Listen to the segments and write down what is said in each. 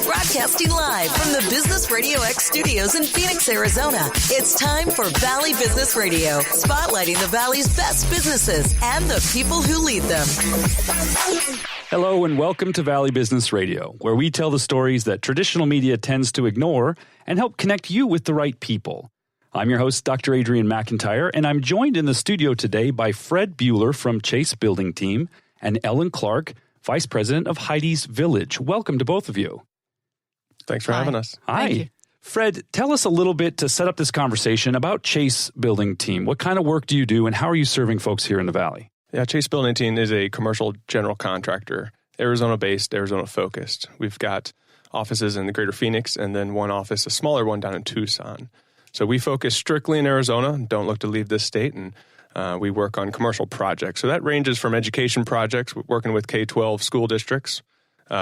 Broadcasting live from the Business Radio X studios in Phoenix, Arizona. It's time for Valley Business Radio, spotlighting the Valley's best businesses and the people who lead them. Hello and welcome to Valley Business Radio, where we tell the stories that traditional media tends to ignore and help connect you with the right people. I'm your host, Dr. Adrian McIntyre, and I'm joined in the studio today by Fred Bueler from Chasse Building Team and Ellen Clark, Vice President of Heidi's Village. Welcome to both of you. Thanks for having us. Hi. Fred, tell us a little bit to set up this conversation about Chasse Building Team. What kind of work do you do, and how are you serving folks here in the Valley? Yeah, Chasse Building Team is a commercial general contractor, Arizona-based, Arizona-focused. We've got offices in the greater Phoenix and then one office, a smaller one down in Tucson. So we focus strictly in Arizona, don't look to leave this state, and we work on commercial projects. So that ranges from education projects, working with K-12 school districts,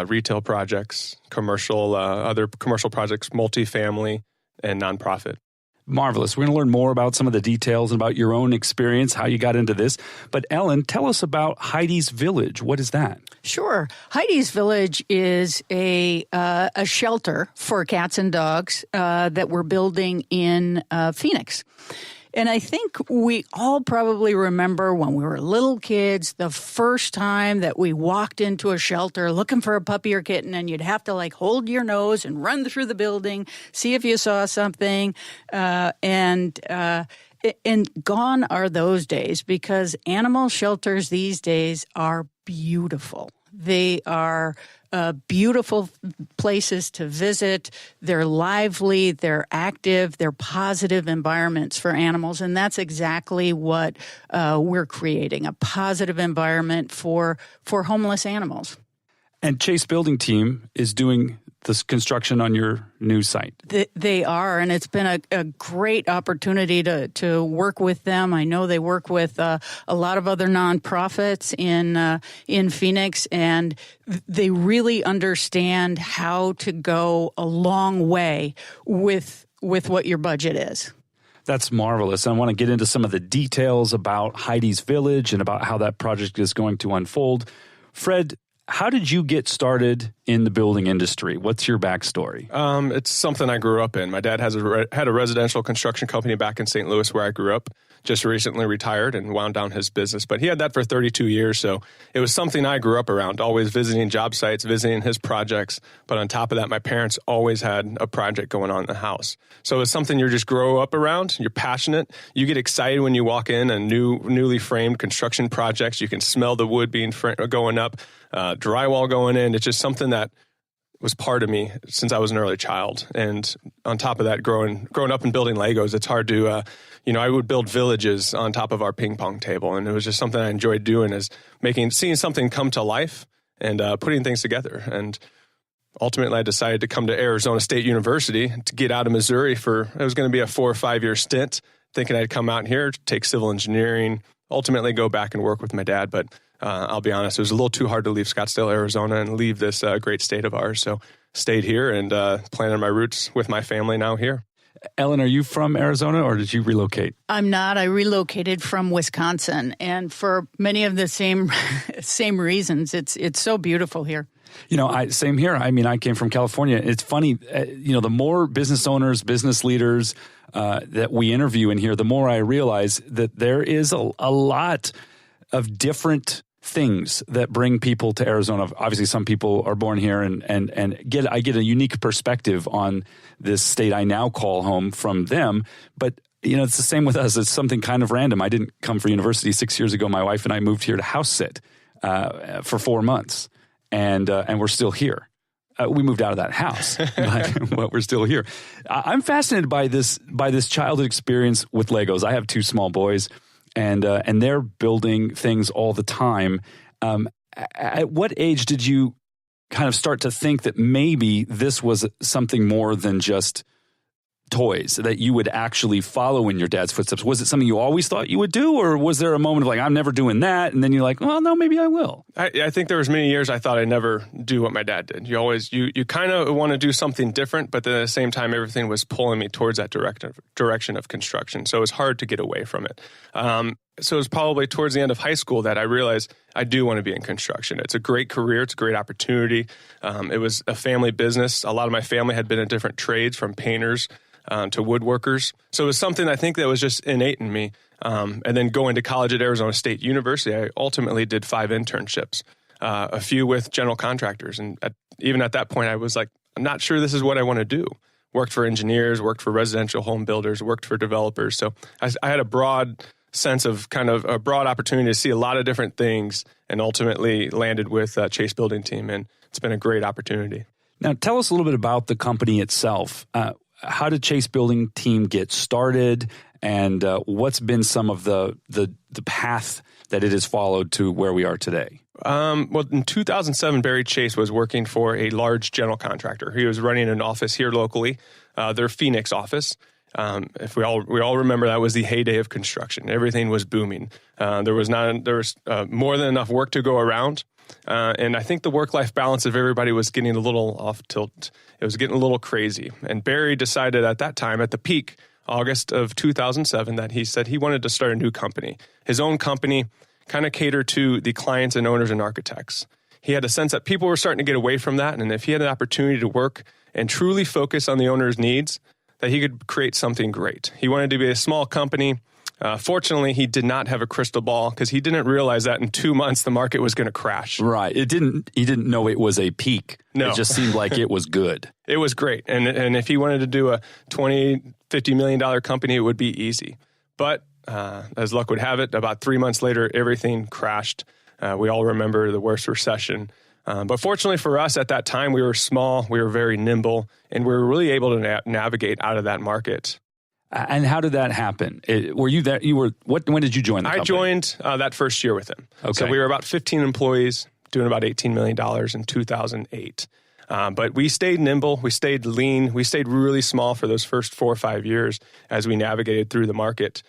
retail projects, other commercial projects, multifamily, and nonprofit. Marvelous. We're going to learn more about some of the details and about your own experience, how you got into this. But Ellen, tell us about Heidi's Village. What is that? Sure. Heidi's Village is a shelter for cats and dogs that we're building in Phoenix. And I think we all probably remember when we were little kids, the first time that we walked into a shelter looking for a puppy or kitten, and you'd have to hold your nose and run through the building, see if you saw something, and gone are those days, because animal shelters these days are beautiful. They are beautiful places to visit. They're lively, they're active, they're positive environments for animals. And that's exactly what we're creating, a positive environment for homeless animals. And Chasse Building Team is doing this construction on your new site. They are, and it's been a great opportunity to work with them. I know they work with a lot of other nonprofits in Phoenix, and they really understand how to go a long way with what your budget is. That's marvelous. I want to get into some of the details about Heidi's Village and about how that project is going to unfold. Fred, how did you get started in the building industry? What's your backstory? It's something I grew up in. My dad had a residential construction company back in St. Louis where I grew up. Just recently retired and wound down his business. But he had that for 32 years, so it was something I grew up around, always visiting job sites, visiting his projects. But on top of that, my parents always had a project going on in the house. So it's something you just grow up around. You're passionate. You get excited when you walk in and newly framed construction projects. You can smell the wood going up, drywall going in. It's just something that was part of me since I was an early child. And on top of that, growing up and building Legos, it's hard to, I would build villages on top of our ping pong table. And it was just something I enjoyed doing, is seeing something come to life and putting things together. And ultimately, I decided to come to Arizona State University to get out of Missouri it was going to be a 4 or 5 year stint, thinking I'd come out here, take civil engineering, ultimately go back and work with my dad. But I'll be honest, it was a little too hard to leave Scottsdale, Arizona and leave this great state of ours. So stayed here and planted my roots with my family now here. Ellen, are you from Arizona or did you relocate? I'm not. I relocated from Wisconsin, and for many of the same reasons. It's so beautiful here. Same here. I mean, I came from California. It's funny, the more business owners, business leaders that we interview in here, the more I realize that there is a lot of different things that bring people to Arizona. Obviously, some people are born here and I get a unique perspective on this state I now call home from them. But, it's the same with us. It's something kind of random. I didn't come for university 6 years ago. My wife and I moved here to house sit for 4 months, and we're still here. We moved out of that house, but we're still here. I'm fascinated by this childhood experience with Legos. I have 2 small boys. And they're building things all the time. At what age did you kind of start to think that maybe this was something more than just toys, that you would actually follow in your dad's footsteps? Was it something you always thought you would do, or was there a moment of I'm never doing that, and then you're like, well, no, maybe I will? I think there was many years I thought I'd never do what my dad did. You kind of want to do something different, but then at the same time, everything was pulling me towards that direction of construction. So it was hard to get away from it. So it was probably towards the end of high school that I realized I do want to be in construction. It's a great career. It's a great opportunity. It was a family business. A lot of my family had been in different trades, from painters to woodworkers. So it was something I think that was just innate in me. And then going to college at Arizona State University, I ultimately did 5 internships, a few with general contractors. And even at that point, I was like, I'm not sure this is what I want to do. Worked for engineers, worked for residential home builders, worked for developers. So I had a broad sense of kind of a broad opportunity to see a lot of different things, and ultimately landed with Chasse Building Team. And it's been a great opportunity. Now, tell us a little bit about the company itself. How did Chasse Building Team get started, and what's been some of the path that it has followed to where we are today? Well, in 2007, Barry Chasse was working for a large general contractor. He was running an office here locally, their Phoenix office. If we all remember, that was the heyday of construction. Everything was booming. There was more than enough work to go around. And I think the work-life balance of everybody was getting a little off tilt. It was getting a little crazy. And Barry decided at that time, at the peak, August of 2007, that he said he wanted to start a new company. His own company, kind of cater to the clients and owners and architects. He had a sense that people were starting to get away from that. And if he had an opportunity to work and truly focus on the owner's needs, that he could create something great. He wanted to be a small company. Fortunately, he did not have a crystal ball, because he didn't realize that in 2 months the market was going to crash. Right. He didn't know it was a peak. No. It just seemed like it was good. It was great. And if he wanted to do a $20, $50 million company, it would be easy. But as luck would have it, about 3 months later, everything crashed. We all remember the worst recession. But fortunately for us at that time, we were small, we were very nimble, and we were really able to navigate out of that market. And how did that happen? Were you there? When did you join the company? I joined that first year with him. Okay. So we were about 15 employees, doing about $18 million in 2008. But we stayed nimble, we stayed lean, we stayed really small for those first 4 or 5 years as we navigated through the market.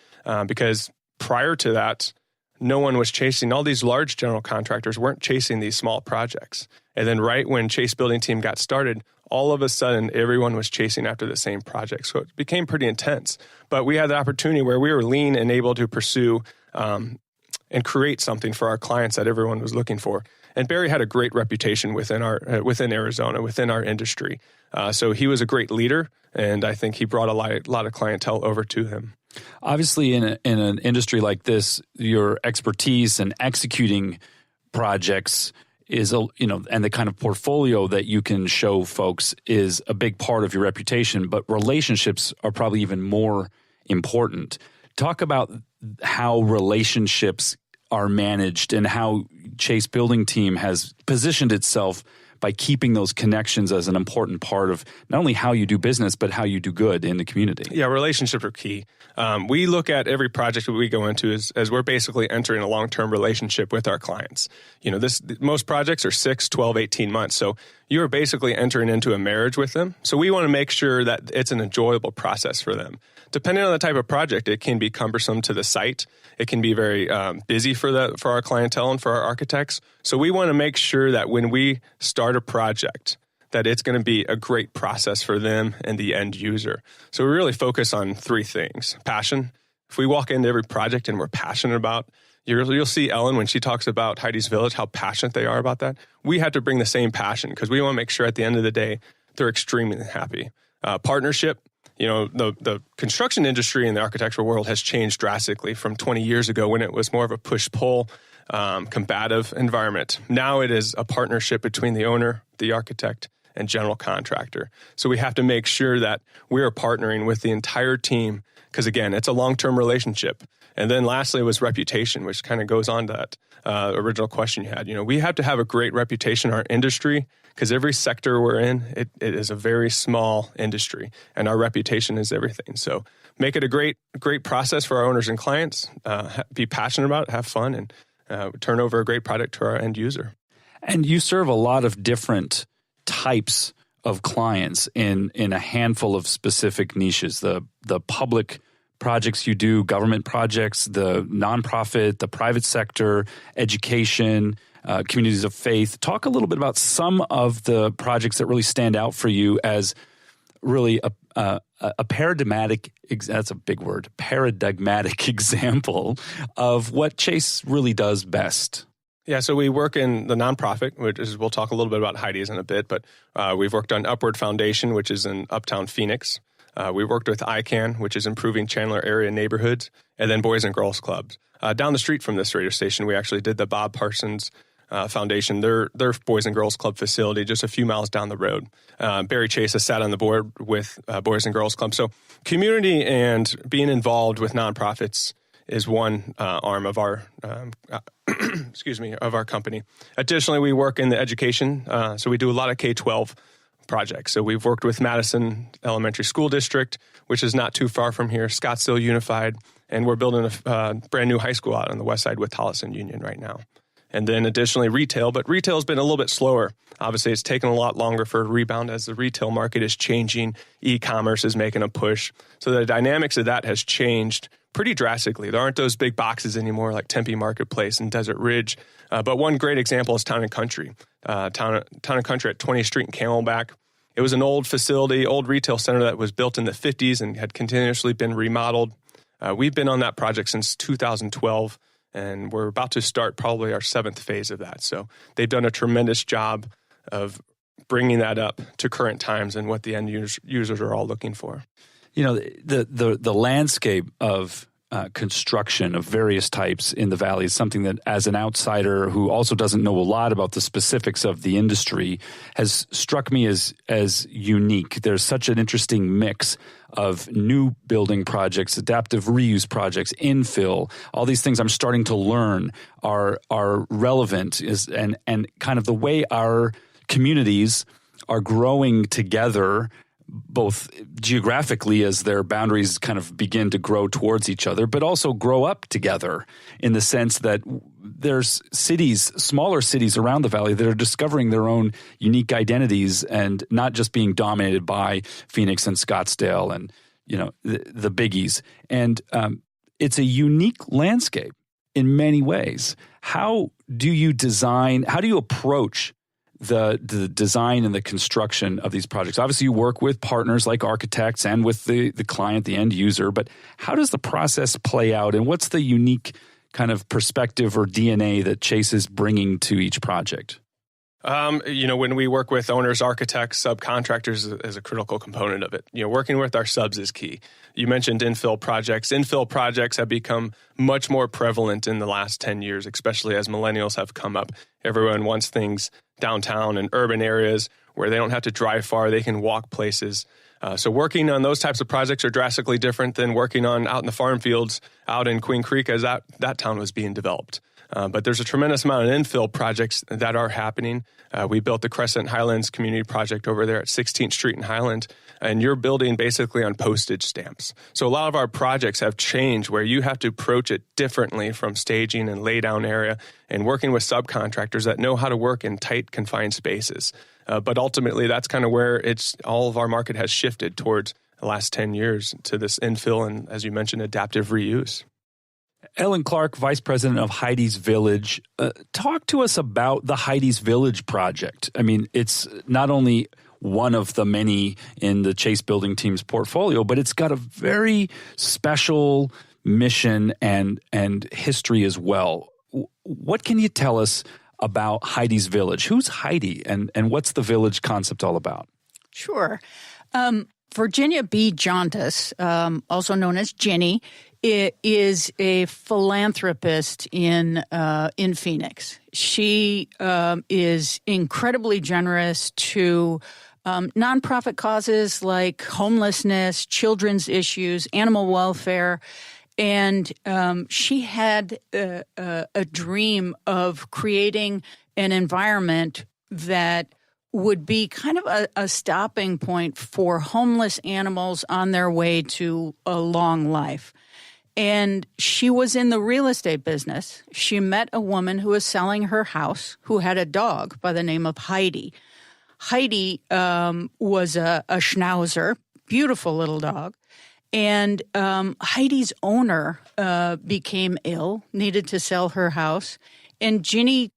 Because prior to that, no one was chasing, all these large general contractors weren't chasing these small projects. And then right when Chasse Building Team got started, all of a sudden everyone was chasing after the same project. So it became pretty intense. But we had the opportunity where we were lean and able to pursue and create something for our clients that everyone was looking for. And Barry had a great reputation within Arizona, within our industry. So he was a great leader, and I think he brought a lot of clientele over to him. Obviously, in an industry like this, your expertise in executing projects is, and the kind of portfolio that you can show folks is a big part of your reputation, but relationships are probably even more important. Talk about how relationships are managed and how Chasse Building Team has positioned itself by keeping those connections as an important part of not only how you do business, but how you do good in the community. Yeah, relationships are key. We look at every project that we go into as we're basically entering a long-term relationship with our clients. Most projects are 6, 12, 18 months. So you're basically entering into a marriage with them. So we want to make sure that it's an enjoyable process for them. Depending on the type of project, it can be cumbersome to the site. It can be very busy for our clientele and for our architects. So we want to make sure that when we start a project, that it's going to be a great process for them and the end user. So we really focus on 3 things. Passion. If we walk into every project and we're passionate about, you'll see Ellen when she talks about Heidi's Village, how passionate they are about that. We have to bring the same passion because we want to make sure at the end of the day, they're extremely happy. Partnership. The construction industry and the architectural world has changed drastically from 20 years ago when it was more of a push-pull, combative environment. Now it is a partnership between the owner, the architect, and general contractor. So we have to make sure that we are partnering with the entire team because, again, it's a long-term relationship. And then lastly was reputation, which kind of goes on to that original question you had. We have to have a great reputation in our industry because every sector we're in, it is a very small industry, and our reputation is everything. So make it a great process for our owners and clients, be passionate about it, have fun, and turn over a great product to our end user. And you serve a lot of different types of clients in a handful of specific niches, the public projects you do, government projects, the nonprofit, the private sector, education, communities of faith. Talk a little bit about some of the projects that really stand out for you as really a paradigmatic, that's a big word, paradigmatic example of what Chasse really does best? Yeah, so we work in the nonprofit, which is, we'll talk a little bit about Heidi's in a bit, but we've worked on Upward Foundation, which is in Uptown Phoenix. We worked with ICANN, which is improving Chandler area neighborhoods, and then Boys and Girls Clubs. Down the street from this radio station, we actually did the Bob Parsons Foundation, their Boys and Girls Club facility just a few miles down the road. Barry Chasse has sat on the board with Boys and Girls Club. So community and being involved with nonprofits is one arm of our of our company. Additionally, we work in the education, so we do a lot of K-12 projects. So we've worked with Madison Elementary School District, which is not too far from here, Scottsdale Unified, and we're building a brand new high school out on the west side with Tolleson Union right now. And then additionally retail, but retail has been a little bit slower. Obviously, it's taken a lot longer for a rebound as the retail market is changing. E-commerce is making a push. So the dynamics of that has changed pretty drastically. There aren't those big boxes anymore like Tempe Marketplace and Desert Ridge. But one great example is Town & Country. Town & Country at 20th Street in Camelback. It was an old facility, old retail center that was built in the 50s and had continuously been remodeled. We've been on that project since 2012. And we're about to start probably our 7th phase of that. So they've done a tremendous job of bringing that up to current times and what the end users are all looking for. You know, the landscape of construction of various types in the Valley is something that, as an outsider who also doesn't know a lot about the specifics of the industry, has struck me as unique. There's such an interesting mix of new building projects, adaptive reuse projects, infill, all these things I'm starting to learn are relevant and kind of the way our communities are growing together, both geographically as their boundaries kind of begin to grow towards each other, but also grow up together in the sense that there's cities, smaller cities around the Valley that are discovering their own unique identities and not just being dominated by Phoenix and Scottsdale and, you know, the biggies. And it's a unique landscape in many ways. How do you approach the design and the construction of these projects? Obviously, you work with partners like architects and with the client, the end user, but how does the process play out, and what's the unique kind of perspective or DNA that Chasse is bringing to each project? When we work with owners, architects, subcontractors is a critical component of it. Working with our subs is key. You mentioned infill projects. Infill projects have become much more prevalent in the last 10 years, especially as millennials have come up. Everyone wants things downtown and urban areas where they don't have to drive far. They can walk places. So working on those types of projects are drastically different than working on out in the farm fields out in Queen Creek as that town was being developed. But there's a tremendous amount of infill projects that are happening. We built the Crescent Highlands community project over there at 16th Street and Highland, and you're building basically on postage stamps. So a lot of our projects have changed where you have to approach it differently from staging and laydown area and working with subcontractors that know how to work in tight, confined spaces. But ultimately, that's kind of where all of our market has shifted towards the last 10 years to this infill and, as you mentioned, adaptive reuse. Ellen Clark, Vice President of Heidi's Village. Talk to us about the Heidi's Village project. I mean, it's not only one of the many in the Chasse Building Team's portfolio, but it's got a very special mission and history as well. What can you tell us about Heidi's Village? Who's Heidi, and what's the village concept all about? Sure. Virginia B. Jauntis, also known as Ginny, is a philanthropist in Phoenix. She is incredibly generous to nonprofit causes like homelessness, children's issues, animal welfare, and she had a dream of creating an environment that would be kind of a stopping point for homeless animals on their way to a long life. And she was in the real estate business. She met a woman who was selling her house who had a dog by the name of Heidi. Heidi was a schnauzer, beautiful little dog. And Heidi's owner became ill, needed to sell her house. And Ginny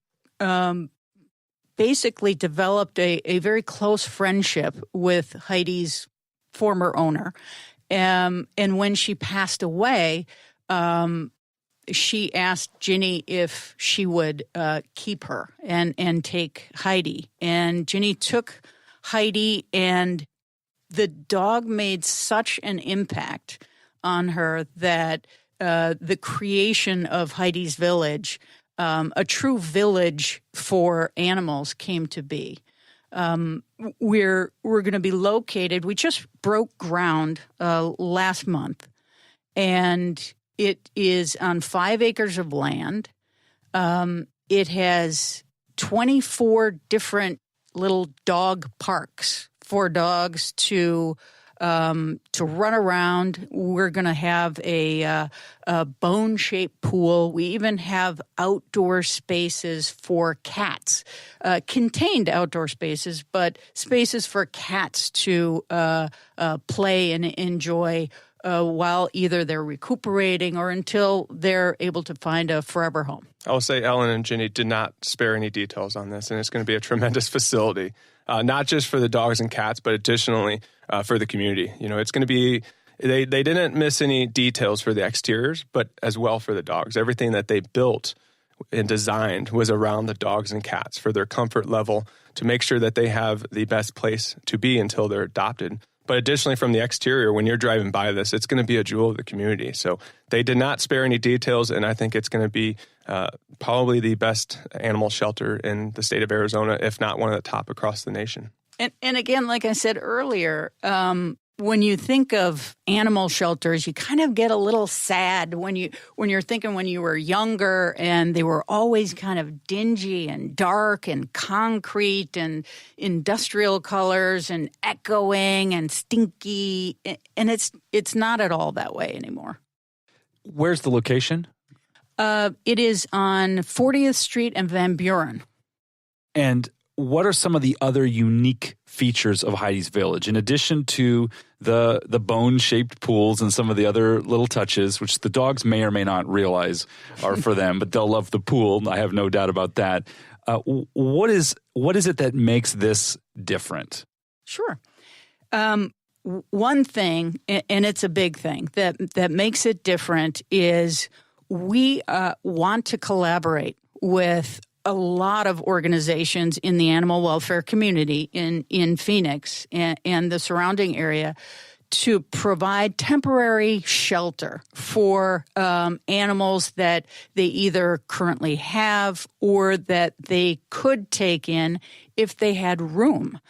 basically developed a very close friendship with Heidi's former owner. And when she passed away, she asked Ginny if she would keep her and take Heidi. And Ginny took Heidi, and the dog made such an impact on her that the creation of Heidi's Village, a true village for animals, came to be. We're going to be located. We just broke ground last month, and it is on 5 acres of land. It has 24 different little dog parks for dogs to run around. We're going to have a bone-shaped pool. We even have outdoor spaces for cats, contained outdoor spaces, but spaces for cats to play and enjoy while either they're recuperating or until they're able to find a forever home. I will say Ellen and Ginny did not spare any details on this, and it's going to be a tremendous facility, not just for the dogs and cats, but additionally for the community. You know, it's going to be, they didn't miss any details for the exteriors, but as well for the dogs. Everything that they built and designed was around the dogs and cats for their comfort level, to make sure that they have the best place to be until they're adopted. But additionally, from the exterior, when you're driving by this, it's going to be a jewel of the community. So they did not spare any details, and I think it's going to be probably the best animal shelter in the state of Arizona, if not one of the top across the nation. And again, like I said earlier, when you think of animal shelters, you kind of get a little sad when you're thinking when you were younger and they were always kind of dingy and dark and concrete and industrial colors and echoing and stinky, and it's not at all that way anymore. Where's the location? It is on 40th Street and Van Buren. And what are some of the other unique features of Heidi's Village, in addition to the bone-shaped pools and some of the other little touches, which the dogs may or may not realize are for them, but they'll love the pool. I have no doubt about that. What is it that makes this different? Sure. One thing, and it's a big thing, that makes it different is we want to collaborate with a lot of organizations in the animal welfare community in Phoenix and the surrounding area to provide temporary shelter for animals that they either currently have or that they could take in if they had room.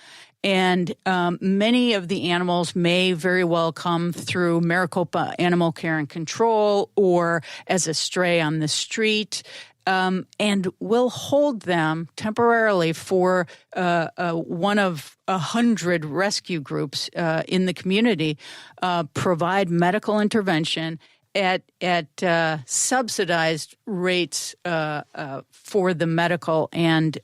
And many of the animals may very well come through Maricopa Animal Care and Control or as a stray on the street. And we'll hold them temporarily for one of 100 rescue groups in the community, provide medical intervention at subsidized rates for the medical and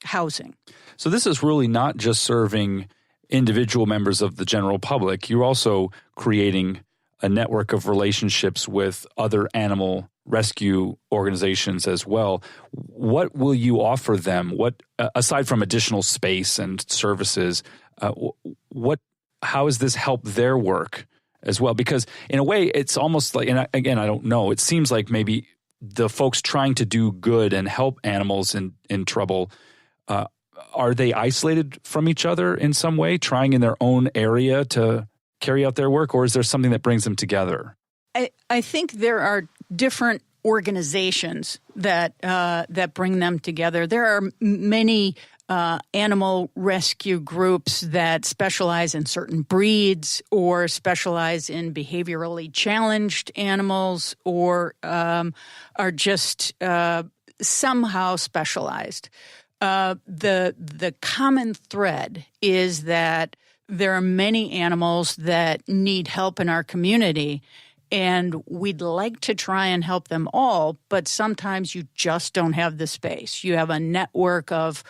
housing. So this is really not just serving individual members of the general public. You're also creating a network of relationships with other animal rescue organizations as well. What will you offer them? What, aside from additional space and services, how does this help their work as well? Because in a way, it's almost like, and again, I don't know, it seems like maybe the folks trying to do good and help animals in trouble, are they isolated from each other in some way, trying in their own area to carry out their work, or is there something that brings them together? I think there are different organizations that bring them together. There are many animal rescue groups that specialize in certain breeds or specialize in behaviorally challenged animals or are just somehow specialized. The common thread is that there are many animals that need help in our community, and we'd like to try and help them all, but sometimes you just don't have the space. You have a network of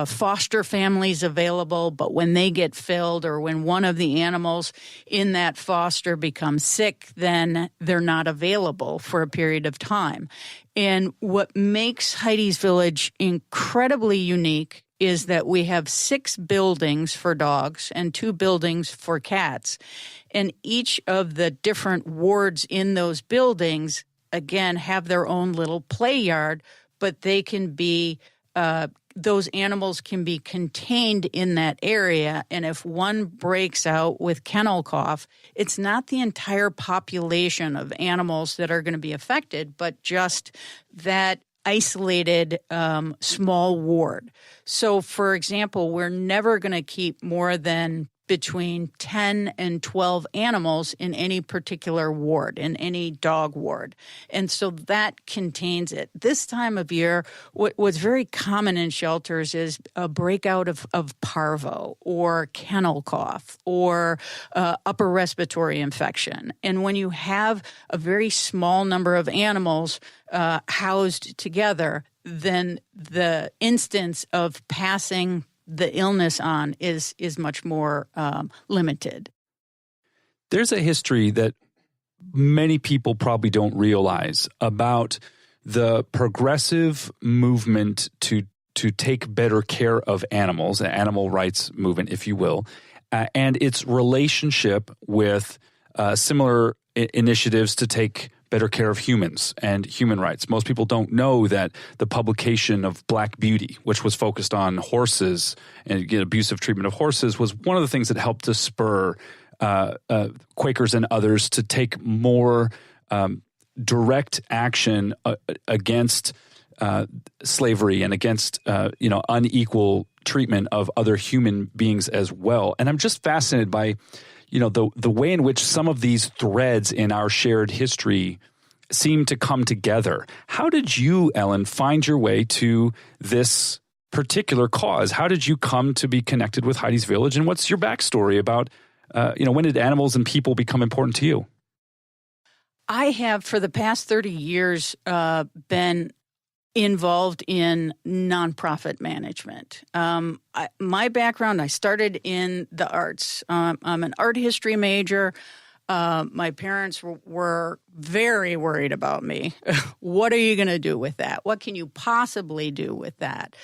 foster families available, but when they get filled or when one of the animals in that foster becomes sick, then they're not available for a period of time. And what makes Heidi's Village incredibly unique is that we have 6 buildings for dogs and 2 buildings for cats. And each of the different wards in those buildings, again, have their own little play yard, but they can be those animals can be contained in that area. And if one breaks out with kennel cough, it's not the entire population of animals that are going to be affected, but just that isolated small ward. So, for example, we're never going to keep more than between 10 and 12 animals in any particular ward, in any dog ward. And so that contains it. This time of year, what's very common in shelters is a breakout of parvo or kennel cough or upper respiratory infection. And when you have a very small number of animals housed together, then the instance of passing the illness on is much more limited. There's a history that many people probably don't realize about the progressive movement to take better care of animals, the animal rights movement, if you will, and its relationship with similar initiatives to take better care of humans and human rights. Most people don't know that the publication of Black Beauty, which was focused on horses and abusive treatment of horses, was one of the things that helped to spur Quakers and others to take more direct action against slavery and against unequal treatment of other human beings as well. And I'm just fascinated by the way in which some of these threads in our shared history seem to come together. How did you, Ellen, find your way to this particular cause? How did you come to be connected with Heidi's Village? And what's your backstory about, when did animals and people become important to you? I have, for the past 30 years, been involved in nonprofit management. My background, I started in the arts. I'm an art history major. My parents were very worried about me. What are you going to do with that? What can you possibly do with that?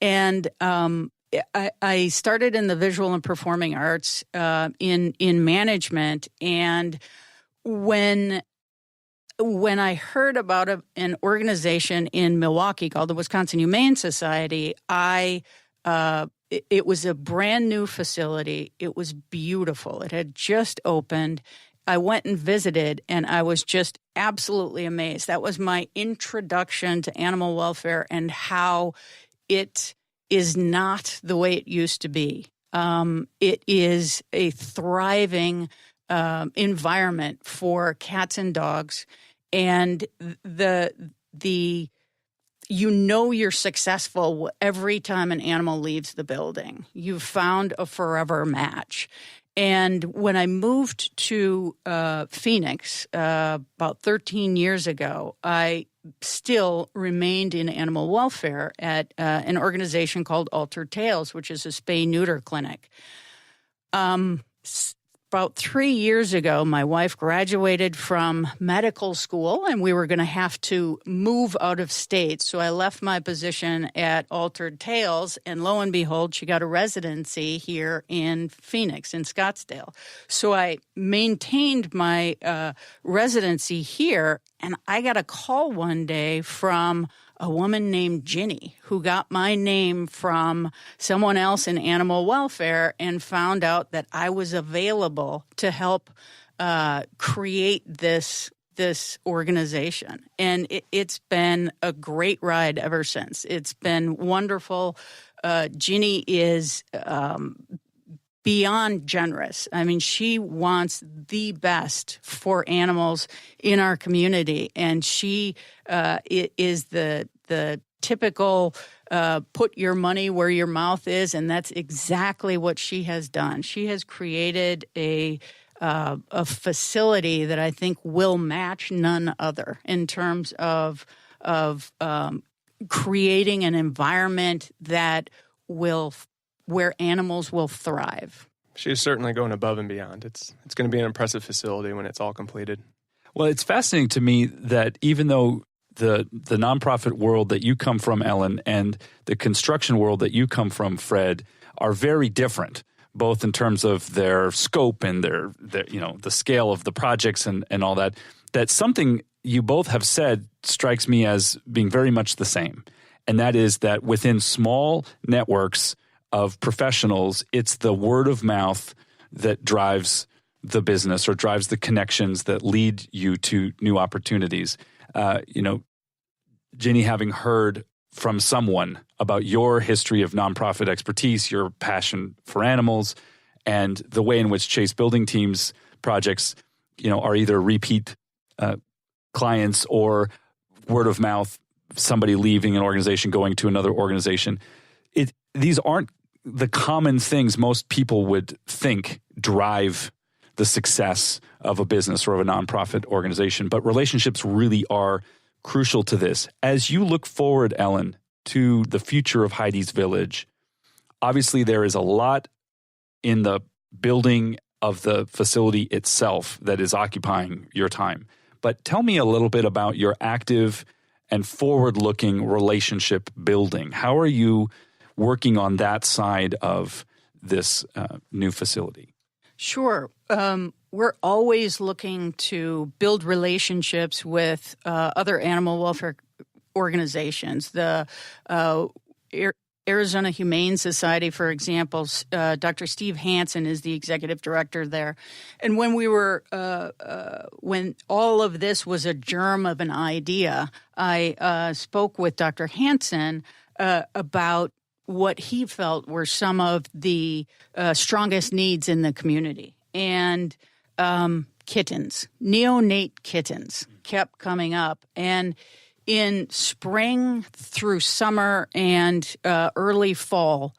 And I started in the visual and performing arts in management. And when I heard about an organization in Milwaukee called the Wisconsin Humane Society, it was a brand new facility. It was beautiful. It had just opened. I went and visited, and I was just absolutely amazed. That was my introduction to animal welfare and how it is not the way it used to be. It is a thriving environment for cats and dogs. And you're successful every time an animal leaves the building. You've found a forever match. And when I moved to Phoenix about 13 years ago, I still remained in animal welfare at an organization called Altered Tales, which is a spay-neuter clinic. About 3 years ago, my wife graduated from medical school, and we were going to have to move out of state. So I left my position at Altered Tales, and lo and behold, she got a residency here in Phoenix, in Scottsdale. So I maintained my residency here, and I got a call one day from a woman named Ginny, who got my name from someone else in animal welfare and found out that I was available to help create this organization. And it's been a great ride ever since. It's been wonderful. Ginny is beyond generous. I mean, she wants the best for animals in our community, and she is the typical put your money where your mouth is, and that's exactly what she has done. She has created a facility that I think will match none other in terms of creating an environment that where animals will thrive. She's certainly going above and beyond. It's going to be an impressive facility when it's all completed. Well, it's fascinating to me that even though the nonprofit world that you come from, Ellen, and the construction world that you come from, Fred, are very different, both in terms of their scope and their the scale of the projects and all that. That something you both have said strikes me as being very much the same. And that is that within small networks of professionals, it's the word of mouth that drives the business or drives the connections that lead you to new opportunities. Ginny, having heard from someone about your history of nonprofit expertise, your passion for animals, and the way in which Chasse Building Teams projects, are either repeat clients or word of mouth, somebody leaving an organization, going to another organization. These aren't the common things most people would think drive the success of a business or of a nonprofit organization, but relationships really are crucial to this. As you look forward, Ellen, to the future of Heidi's Village, obviously there is a lot in the building of the facility itself that is occupying your time. But tell me a little bit about your active and forward-looking relationship building. How are you working on that side of this new facility? Sure. We're always looking to build relationships with other animal welfare organizations. The Arizona Humane Society, for example, Dr. Steve Hansen is the executive director there. And when we were, when all of this was a germ of an idea, I spoke with Dr. Hansen about what he felt were some of the strongest needs in the community. And kittens, neonate kittens kept coming up. And in spring through summer and early fall,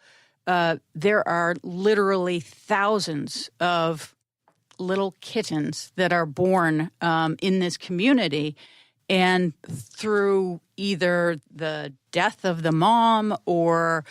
there are literally thousands of little kittens that are born in this community. And through either the death of the mom or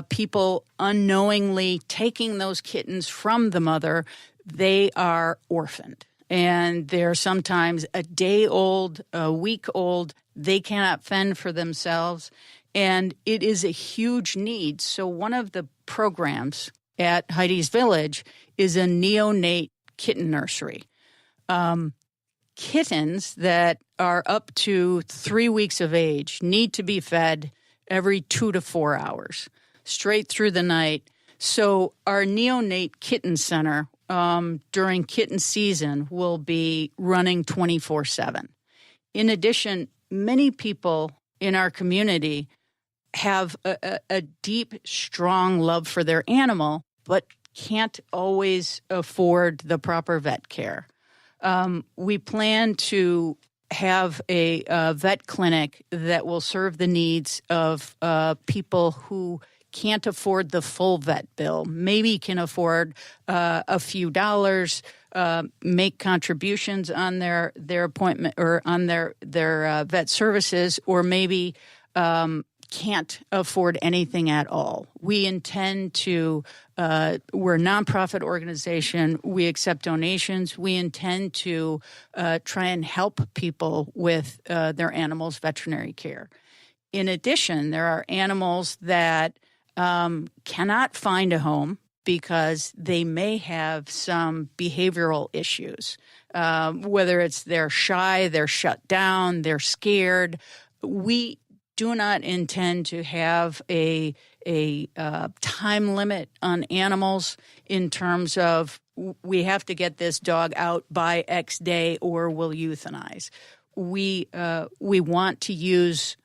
people unknowingly taking those kittens from the mother, they are orphaned. And they're sometimes a day old, a week old. They cannot fend for themselves. And it is a huge need. So one of the programs at Heidi's Village is a neonate kitten nursery. Kittens that are up to 3 weeks of age need to be fed every 2 to 4 hours, straight through the night. So our neonate kitten center during kitten season will be running 24/7. In addition, many people in our community have a deep, strong love for their animal, but can't always afford the proper vet care. We plan to have a vet clinic that will serve the needs of people who can't afford the full vet bill, maybe can afford a few dollars, make contributions on their appointment or on their vet services, or maybe can't afford anything at all. We intend to, we're a nonprofit organization. We accept donations. We intend to try and help people with their animals' veterinary care. In addition, there are animals that cannot find a home because they may have some behavioral issues, whether it's they're shy, they're shut down, they're scared. We do not intend to have a time limit on animals in terms of we have to get this dog out by X day or we'll euthanize. We want to use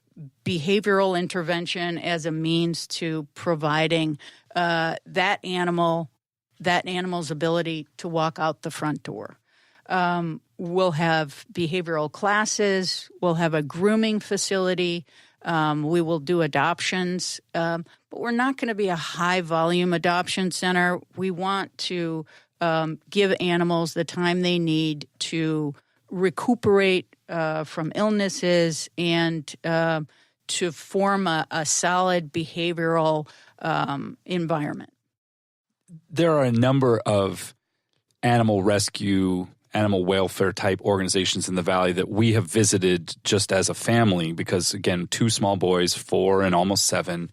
behavioral intervention as a means to providing that animal's ability to walk out the front door. We'll have behavioral classes. We'll have a grooming facility. We will do adoptions, but we're not going to be a high-volume adoption center. We want to give animals the time they need to recuperate from illnesses and to form a solid behavioral environment. There are a number of animal rescue animal welfare type organizations in the Valley that we have visited just as a family because, again, 2 small boys, 4 and almost 7,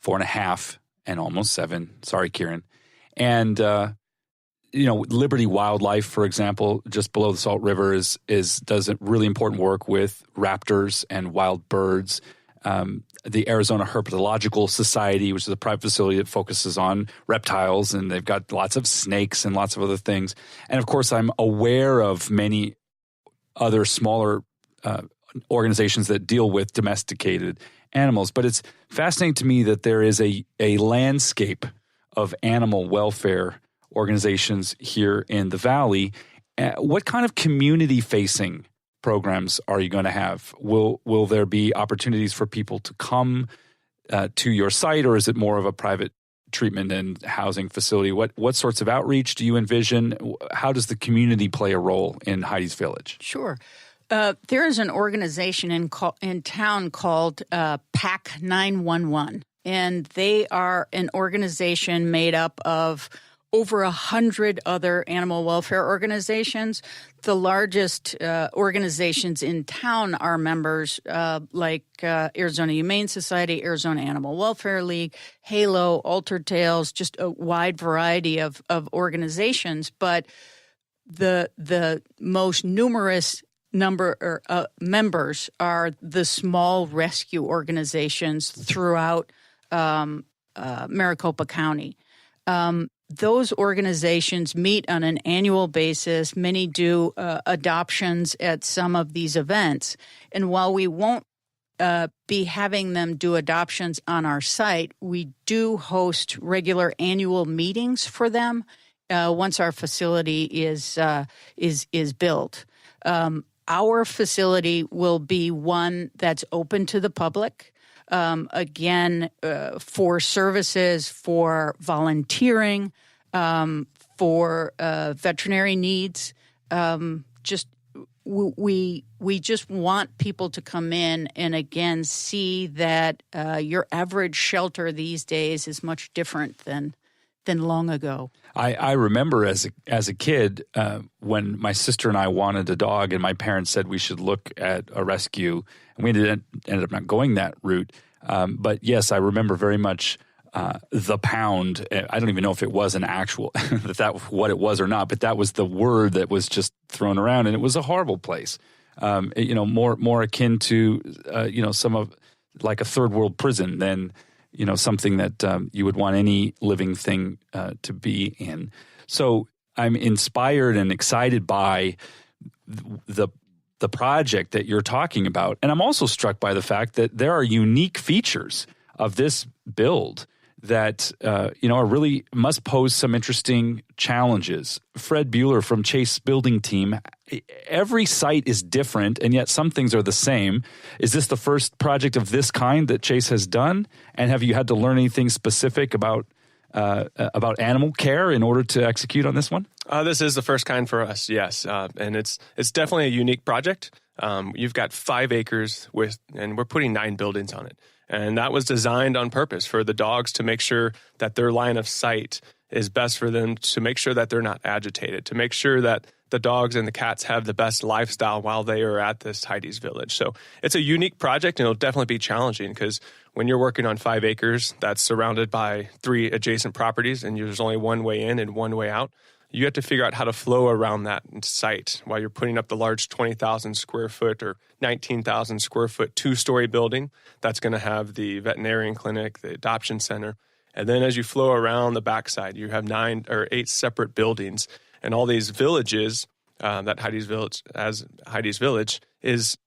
4.5 and almost 7. Sorry, Kieran. And, Liberty Wildlife, for example, just below the Salt River does really important work with raptors and wild birds. The Arizona Herpetological Society, which is a private facility that focuses on reptiles, and they've got lots of snakes and lots of other things. And of course, I'm aware of many other smaller organizations that deal with domesticated animals. But it's fascinating to me that there is a landscape of animal welfare organizations here in the Valley. What kind of community-facing programs are you going to have? Will there be opportunities for people to come to your site, or is it more of a private treatment and housing facility? What sorts of outreach do you envision? How does the community play a role in Heidi's Village? Sure. There is an organization in town called PAC 911, and they are an organization made up of over 100 other animal welfare organizations. The largest organizations in town are members like Arizona Humane Society, Arizona Animal Welfare League, HALO, Altered Tales, just a wide variety of organizations. But the most numerous number members are the small rescue organizations throughout Maricopa County. Those organizations meet on an annual basis. Many do adoptions at some of these events. And while we won't be having them do adoptions on our site, we do host regular annual meetings for them once our facility is built. Our facility will be one that's open to the public. Again, for services, for volunteering, for veterinary needs. We just want people to come in and again see that your average shelter these days is much different than long ago. I remember as a kid when my sister and I wanted a dog, and my parents said we should look at a rescue, and we ended up not going that route. But yes, I remember very much the pound. I don't even know if it was an actual what it was or not, but that was the word that was just thrown around, and it was a horrible place. More akin to some of like a third world prison than something that you would want any living thing to be in. So I'm inspired and excited by the project that you're talking about. And I'm also struck by the fact that there are unique features of this build that, are really must pose some interesting challenges. Fred Bueler from Chasse building team, every site is different, and yet some things are the same. Is this the first project of this kind that Chasse has done? And have you had to learn anything specific about animal care in order to execute on this one? This is the first kind for us, yes. And it's definitely a unique project. You've got 5 acres and we're putting 9 buildings on it. And that was designed on purpose for the dogs to make sure that their line of sight is best for them, to make sure that they're not agitated, to make sure that the dogs and the cats have the best lifestyle while they are at this Heidi's Village. So it's a unique project, and it'll definitely be challenging because when you're working on 5 acres that's surrounded by 3 adjacent properties and there's only one way in and one way out, you have to figure out how to flow around that site while you're putting up the large 20,000 square foot or 19,000 square foot 2-story building that's going to have the veterinarian clinic, the adoption center. And then as you flow around the backside, you have 9 or 8 separate buildings. And all these villages that Heidi's Village is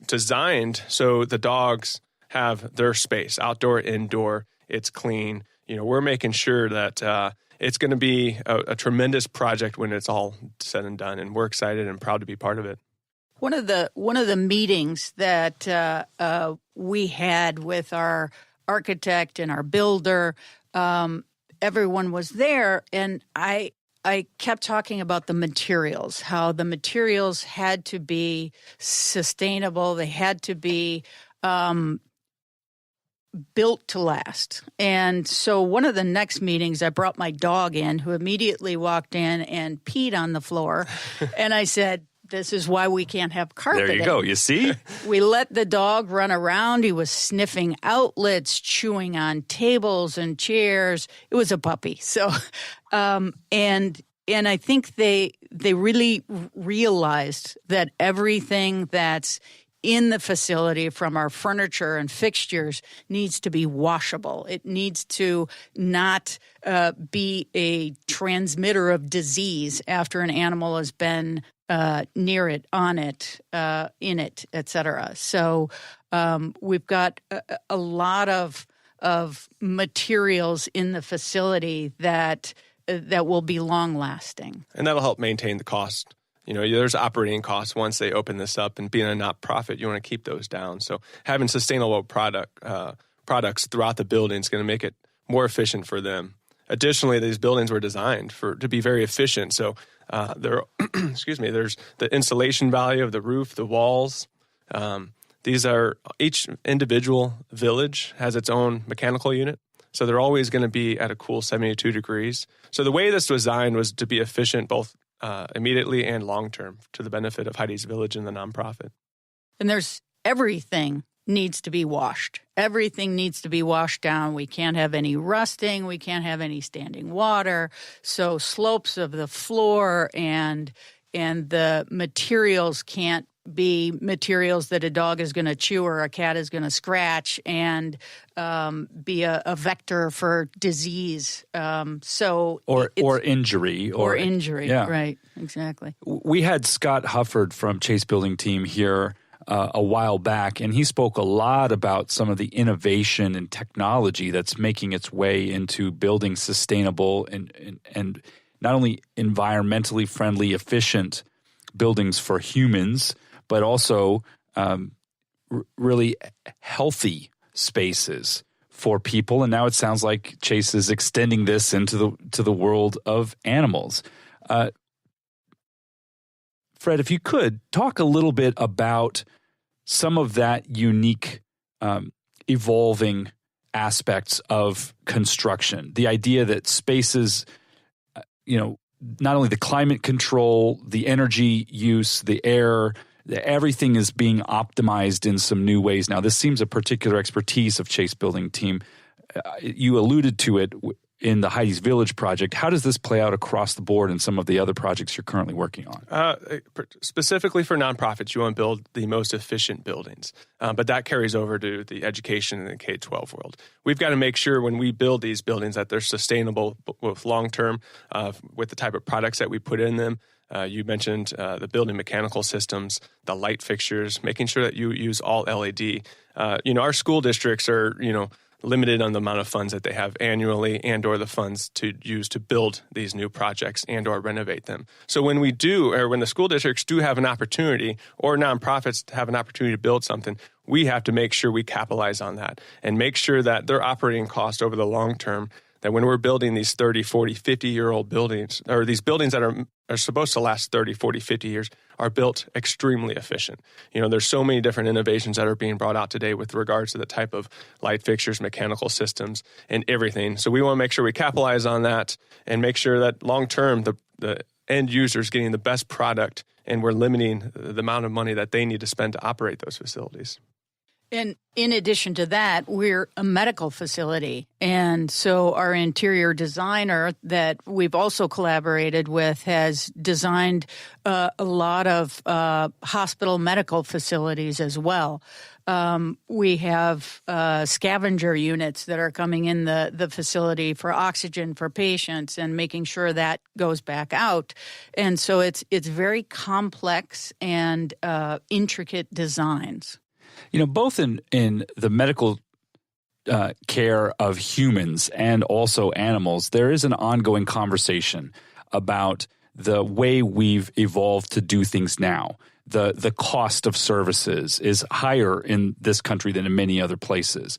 designed so the dogs have their space, outdoor, indoor, it's clean. We're making sure that it's going to be a tremendous project when it's all said and done, and we're excited and proud to be part of it. One of the meetings that we had with our architect and our builder, everyone was there, and I kept talking about the materials, how the materials had to be sustainable. They had to be built to last. And so one of the next meetings, I brought my dog in, who immediately walked in and peed on the floor. And I said, this is why we can't have carpeting. There you go. You see? We let the dog run around. He was sniffing outlets, chewing on tables and chairs. It was a puppy. So, and I think they really realized that everything that's in the facility, from our furniture and fixtures, needs to be washable. It needs to not be a transmitter of disease after an animal has been near it, on it, in it, et cetera. So we've got a lot of materials in the facility that will be long lasting, and that'll help maintain the cost. There's operating costs once they open this up, and being a not-profit, you want to keep those down. So having sustainable products throughout the building is going to make it more efficient for them. Additionally, these buildings were designed to be very efficient. So there's the insulation value of the roof, the walls. Each individual village has its own mechanical unit. So they're always going to be at a cool 72 degrees. So the way this was designed was to be efficient both immediately and long-term, to the benefit of Heidi's Village and the nonprofit. And everything needs to be washed. Everything needs to be washed down. We can't have any rusting. We can't have any standing water. So slopes of the floor and the materials can't be materials that a dog is going to chew or a cat is going to scratch and be a vector for disease. Or injury. Or injury, yeah. Right, exactly. We had Scott Hufford from Chasse Building Team here a while back, and he spoke a lot about some of the innovation and technology that's making its way into building sustainable and not only environmentally friendly, efficient buildings for humans, but also really healthy spaces for people. And now it sounds like Chasse is extending this into the world of animals. Fred, if you could talk a little bit about some of that unique evolving aspects of construction. The idea that spaces, not only the climate control, the energy use, the air, everything is being optimized in some new ways now. This seems a particular expertise of Chasse Building Team. You alluded to it in the Heidi's Village project. How does this play out across the board in some of the other projects you're currently working on? Specifically for nonprofits, you want to build the most efficient buildings, but that carries over to the education and the K-12 world. We've got to make sure when we build these buildings that they're sustainable with long-term, with the type of products that we put in them. You mentioned the building mechanical systems, the light fixtures, making sure that you use all LED. Our school districts are, limited on the amount of funds that they have annually and or the funds to use to build these new projects and or renovate them. So when the school districts do have an opportunity, or nonprofits have an opportunity to build something, we have to make sure we capitalize on that and make sure that their operating cost over the long term, that when we're building these 30, 40, 50-year-old buildings, or these buildings that are supposed to last 30, 40, 50 years, are built extremely efficient. There's so many different innovations that are being brought out today with regards to the type of light fixtures, mechanical systems, and everything. So we want to make sure we capitalize on that and make sure that long-term the end user is getting the best product, and we're limiting the amount of money that they need to spend to operate those facilities. And in addition to that, we're a medical facility. And so our interior designer that we've also collaborated with has designed a lot of hospital medical facilities as well. We have scavenger units that are coming in the facility for oxygen for patients and making sure that goes back out. And so it's very complex and intricate designs. Both in the medical care of humans and also animals, there is an ongoing conversation about the way we've evolved to do things now. The cost of services is higher in this country than in many other places.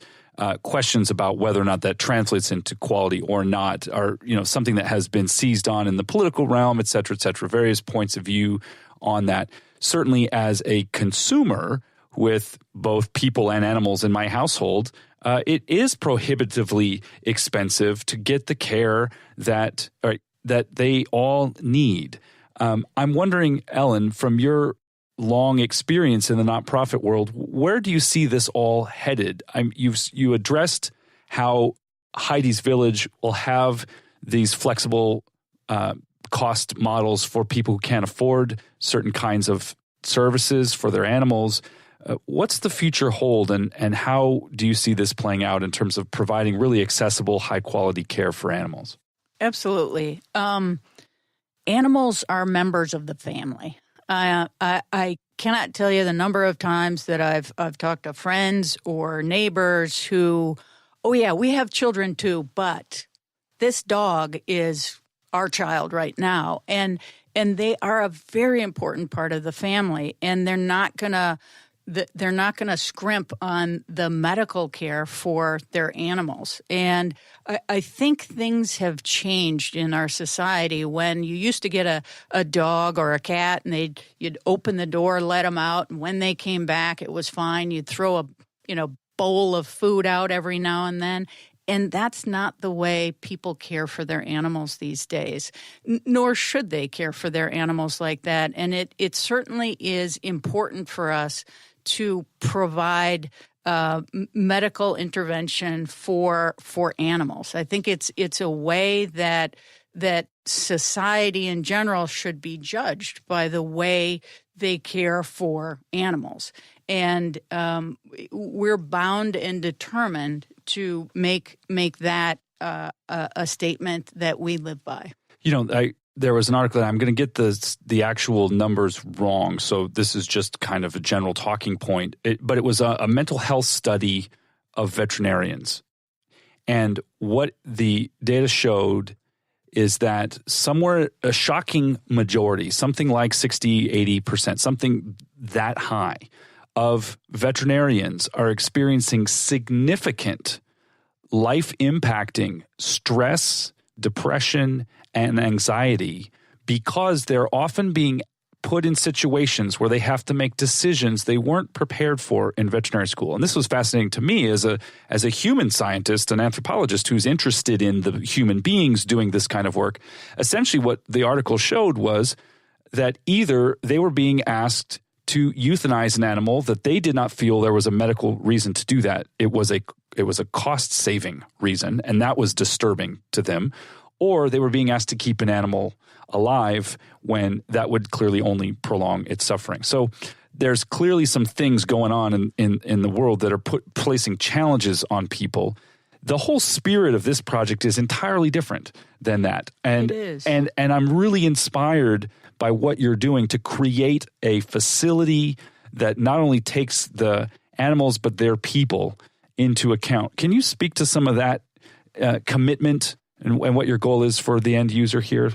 Questions about whether or not that translates into quality or not are, something that has been seized on in the political realm, et cetera, various points of view on that. Certainly as a consumer with both people and animals in my household, it is prohibitively expensive to get the care that they all need. I'm wondering, Ellen, from your long experience in the nonprofit world, where do you see this all headed? You addressed how Heidi's Village will have these flexible cost models for people who can't afford certain kinds of services for their animals. What's the future hold, and how do you see this playing out in terms of providing really accessible, high-quality care for animals? Absolutely. Animals are members of the family. I cannot tell you the number of times that I've talked to friends or neighbors who, oh yeah, we have children too, but this dog is our child right now, and they are a very important part of the family, and they're not gonna scrimp on the medical care for their animals. And I think things have changed in our society. When you used to get a dog or a cat and you'd open the door, let them out, and when they came back, it was fine. You'd throw a bowl of food out every now and then. And that's not the way people care for their animals these days, nor should they care for their animals like that. And it certainly is important for us to provide medical intervention for animals. I think it's a way that society in general should be judged by the way they care for animals. And we're bound and determined to make that a statement that we live by. There was an article, and I'm going to get the actual numbers wrong, so this is just kind of a general talking point. But it was a mental health study of veterinarians. And what the data showed is that somewhere a shocking majority, something like 60, 80%, something that high of veterinarians are experiencing significant life-impacting stress, depression, and anxiety because they're often being put in situations where they have to make decisions they weren't prepared for in veterinary school. And this was fascinating to me as a human scientist, an anthropologist who's interested in the human beings doing this kind of work. Essentially what the article showed was that either they were being asked to euthanize an animal that they did not feel there was a medical reason to do that. It was a cost-saving reason, and that was disturbing to them. Or they were being asked to keep an animal alive when that would clearly only prolong its suffering. So there's clearly some things going on in the world that are placing challenges on people. The whole spirit of this project is entirely different than that. And, it is. And I'm really inspired by what you're doing to create a facility that not only takes the animals but their people into account. Can you speak to some of that commitment and what your goal is for the end user here?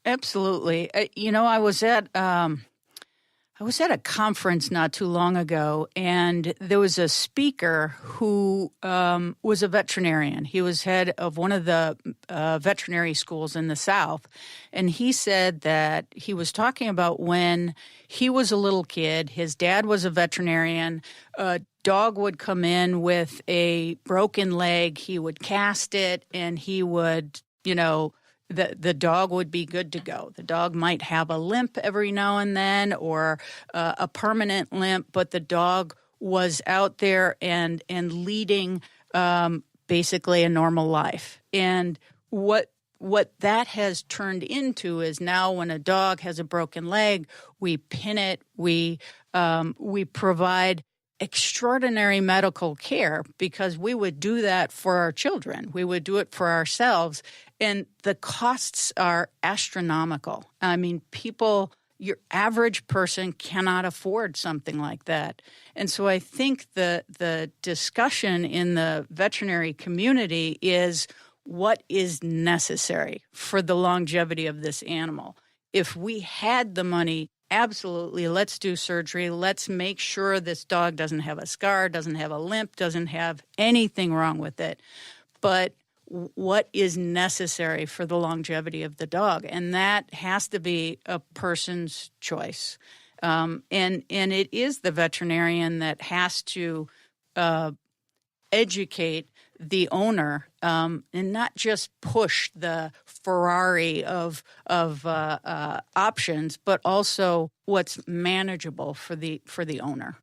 Absolutely. I was at a conference not too long ago, and there was a speaker who was a veterinarian. He was head of one of the veterinary schools in the South, and he said that he was talking about when he was a little kid, his dad was a veterinarian, a dog would come in with a broken leg, he would cast it, and he would, the dog would be good to go. The dog might have a limp every now and then or a permanent limp, but the dog was out there and leading basically a normal life. And what that has turned into is now when a dog has a broken leg, we pin it, we provide extraordinary medical care because we would do that for our children. We would do it for ourselves. And the costs are astronomical. I mean, your average person cannot afford something like that. And so I think the discussion in the veterinary community is what is necessary for the longevity of this animal. If we had the money, absolutely, let's do surgery. Let's make sure this dog doesn't have a scar, doesn't have a limp, doesn't have anything wrong with it. But what is necessary for the longevity of the dog? And that has to be a person's choice. And it is the veterinarian that has to educate the owner and not just push the Ferrari of options, but also what's manageable for the owner.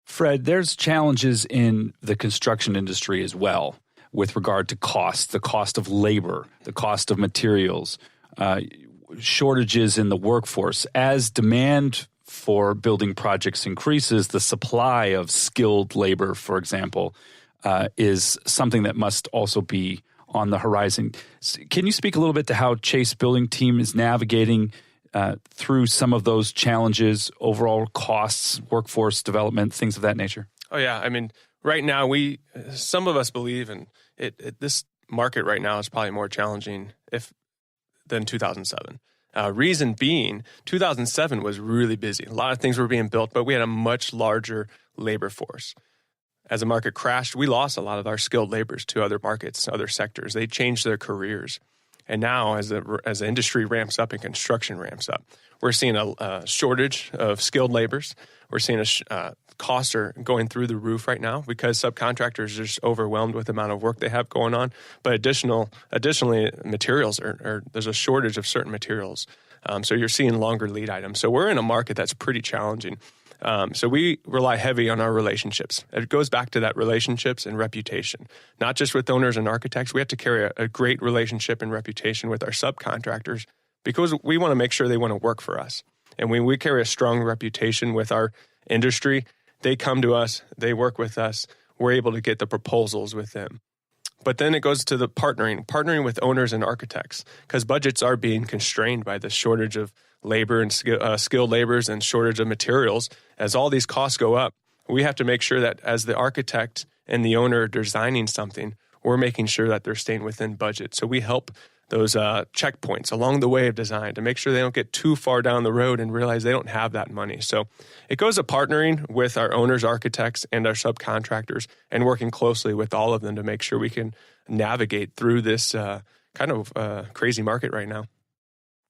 Fred, there's challenges in the construction industry as well with regard to cost, the cost of labor, the cost of materials, shortages in the workforce. As demand for building projects increases, the supply of skilled labor, for example, is something that must also be on the horizon. Can you speak a little bit to how Chasse Building Team is navigating through some of those challenges, overall costs, workforce development, things of that nature? Oh, yeah. I mean, right now, some of us believe in this market right now is probably more challenging than 2007. Reason being, 2007 was really busy. A lot of things were being built, but we had a much larger labor force. As the market crashed, we lost a lot of our skilled laborers to other markets, other sectors. They changed their careers. And now, as the industry ramps up and construction ramps up, we're seeing a shortage of skilled laborers. We're seeing costs are going through the roof right now because subcontractors are just overwhelmed with the amount of work they have going on. But additionally, materials there's a shortage of certain materials. So you're seeing longer lead items. So we're in a market that's pretty challenging. So we rely heavy on our relationships. It goes back to that relationships and reputation, not just with owners and architects. We have to carry a great relationship and reputation with our subcontractors because we want to make sure they want to work for us. And when we carry a strong reputation with our industry, they come to us, they work with us, we're able to get the proposals with them. But then it goes to the partnering with owners and architects because budgets are being constrained by the shortage of labor and skilled laborers and shortage of materials. As all these costs go up, we have to make sure that as the architect and the owner are designing something, we're making sure that they're staying within budget. So we help those checkpoints along the way of design to make sure they don't get too far down the road and realize they don't have that money. So it goes to partnering with our owners, architects, and our subcontractors and working closely with all of them to make sure we can navigate through this kind of crazy market right now.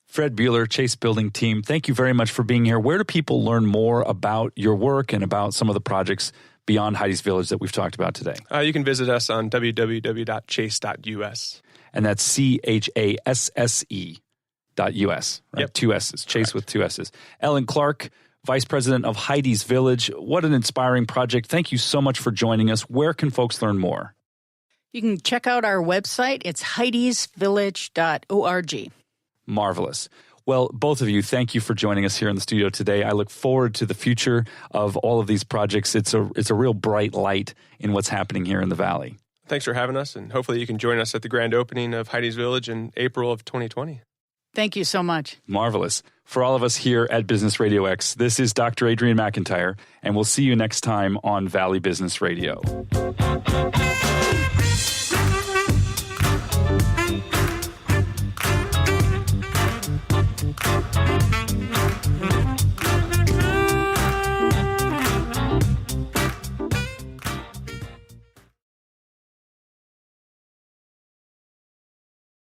Fred Bueler, Chasse Building Team, thank you very much for being here. Where do people learn more about your work and about some of the projects beyond Heidi's Village that we've talked about today? You can visit us on www.chasse.us. And that's CHASSE.US, right? Yep. 2 S's, Chasse Correct. with 2 S's. Ellen Clark, Vice President of Heidi's Village. What an inspiring project. Thank you so much for joining us. Where can folks learn more? You can check out our website. It's heidisvillage.org. Marvelous. Well, both of you, thank you for joining us here in the studio today. I look forward to the future of all of these projects. It's a real bright light in what's happening here in the Valley. Thanks for having us, and hopefully you can join us at the grand opening of Heidi's Village in April of 2020. Thank you so much. Marvelous. For all of us here at Business Radio X, this is Dr. Adrian McIntyre, and we'll see you next time on Valley Business Radio.